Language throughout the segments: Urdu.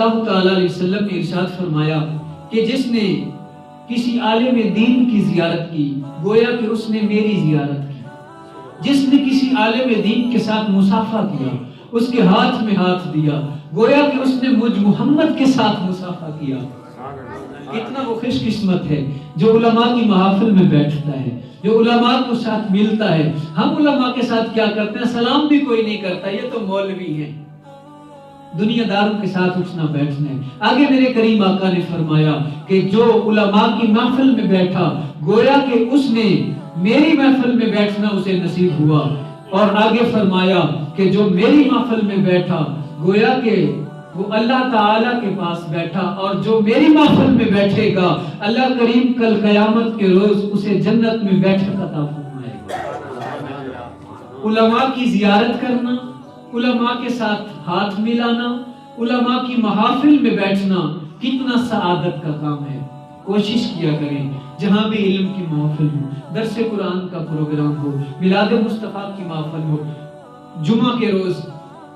اللہ تعالیٰ علیہ وسلم نے ارشاد فرمایا کہ جس نے کسی عالم دین کی زیارت کی گویا کہ اس نے میری زیارت کی، جس نے کسی عالم دین کے ساتھ مصافحہ کیا، اس کے ہاتھ میں ہاتھ دیا، گویا کہ اس نے مجھ محمد کے ساتھ مصافحہ کیا۔ کتنا وہ خوش قسمت ہے جو علماء کی محافل میں بیٹھتا ہے، جو علماء کو ساتھ ملتا ہے۔ ہم علماء کے ساتھ کیا کرتے ہیں؟ سلام بھی کوئی نہیں کرتا، یہ تو مولوی ہیں، دنیا داروں کے ساتھ اٹھنا بیٹھنا ہے۔ آگے میرے کریم آقا نے فرمایا کہ جو علماء کی محفل میں بیٹھا گویا کہ اس نے میری محفل میں بیٹھنا اسے نصیب ہوا، اور آگے فرمایا کہ جو میری محفل میں بیٹھا گویا کہ وہ اللہ تعالیٰ کے پاس بیٹھا، اور جو میری محفل میں بیٹھے گا اللہ کریم کل قیامت کے روز اسے جنت میں بیٹھک عطا فرمائے گا۔ علماء کی زیارت کرنا، علماء کے ساتھ ہاتھ ملانا، علماء کی محافل میں بیٹھنا کتنا سعادت کا کام ہے۔ کوشش کیا کریں جہاں بھی علم کی محفل ہو، درس قرآن کا پروگرام ہو، میلاد مصطفیٰ کی محفل ہو، جمعہ کے روز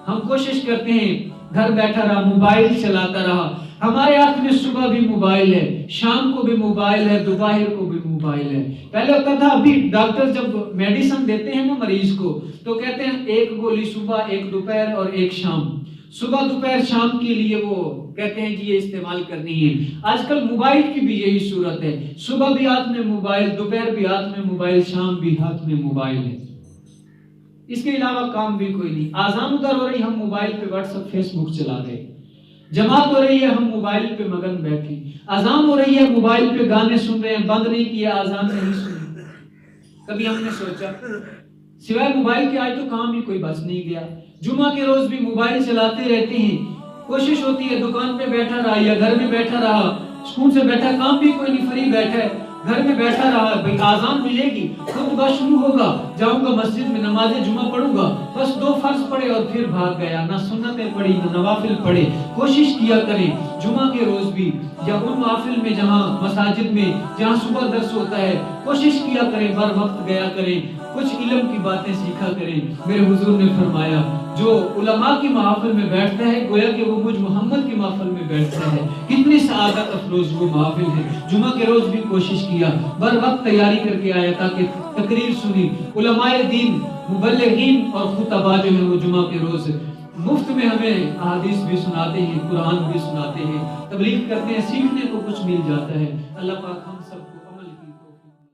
ہم کوشش کرتے ہیں گھر بیٹھا رہا، موبائل چلاتا رہا۔ ہمارے ہاتھ میں صبح بھی موبائل ہے، شام کو بھی موبائل ہے، دوپہر کو بھی موبائل ہے۔ پہلے ہوتا تھا، ابھی ڈاکٹر جب میڈیسن دیتے ہیں نا مریض کو تو کہتے ہیں ایک گولی صبح، ایک دوپہر اور ایک شام۔ صبح دوپہر شام کے لیے وہ کہتے ہیں جی یہ استعمال کرنی ہے۔ آج کل موبائل کی بھی یہی صورت ہے، صبح بھی ہاتھ میں موبائل، دوپہر بھی ہاتھ میں موبائل، شام بھی ہاتھ میں موبائل ہے۔ اس کے علاوہ کام بھی کوئی نہیں۔ آزان ادھر ہو رہی، ہم موبائل پہ واٹس ایپ فیس بک چلا رہے، جماعت ہو رہی ہے، ہم موبائل پہ مگن بیٹھے، اذان ہو رہی ہے، موبائل پہ گانے سن رہے ہیں، بند نہیں کیا، اذان نہیں سنی۔ کبھی ہم نے سوچا سوائے موبائل کے آج تو کام بھی کوئی بچ نہیں گیا۔ جمعہ کے روز بھی موبائل چلاتے رہتے ہیں۔ کوشش ہوتی ہے دکان پہ بیٹھا رہا یا گھر میں بیٹھا رہا، سکون سے بیٹھا، کام بھی کوئی نہیں، فری بیٹھا ہے، گھر میں بیٹھا رہا، بھئی آزان ملے گی، خطبہ شروع ہوگا، جاؤں گا مسجد میں نماز جمعہ پڑھوں گا، بس 2 فرض پڑھے اور پھر بھاگ گیا، نہ سنتیں پڑھی نہ نوافل پڑھے۔ کوشش کیا کریں جمعہ کے روز بھی یا ان محافل میں جہاں مساجد میں جہاں صبح درس ہوتا ہے، کوشش کیا کریں بر وقت گیا کریں، کچھ علم کی باتیں سیکھا کریں۔ میرے حضور نے فرمایا جو علماء کی محافل میں بیٹھتا ہے گویا کہ وہ مجھ محمد کی محفل میں بیٹھتا ہے۔ کتنی سعادت افروز وہ محافل ہے۔ جمعہ کے روز بھی کوشش کیا، بر وقت تیاری کر کے آیا تاکہ تقریر سنی۔ علماء دین، مبلغین اور خطباء جو ہیں وہ جمعہ کے روز مفت میں ہمیں احادیث بھی سناتے ہیں، قرآن بھی سناتے ہیں، تبلیغ کرتے ہیں، سیکھنے کو کچھ مل جاتا ہے۔ اللہ پاک ہم سب